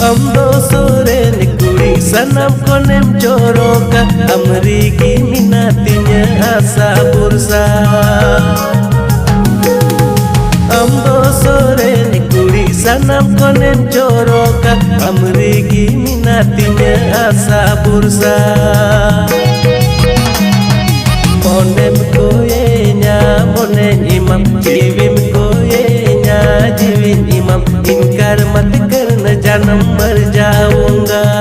Amdo sore ni kuri sanam konem joroka amrigi minatinya asa bursa. Amdo sore ni kuri sanam konem joroka amrigi minatinya asa bursa. Monem koyenya monen imam jivim koyenya jivin imam inkar mat karna janam मर जाऊंगा।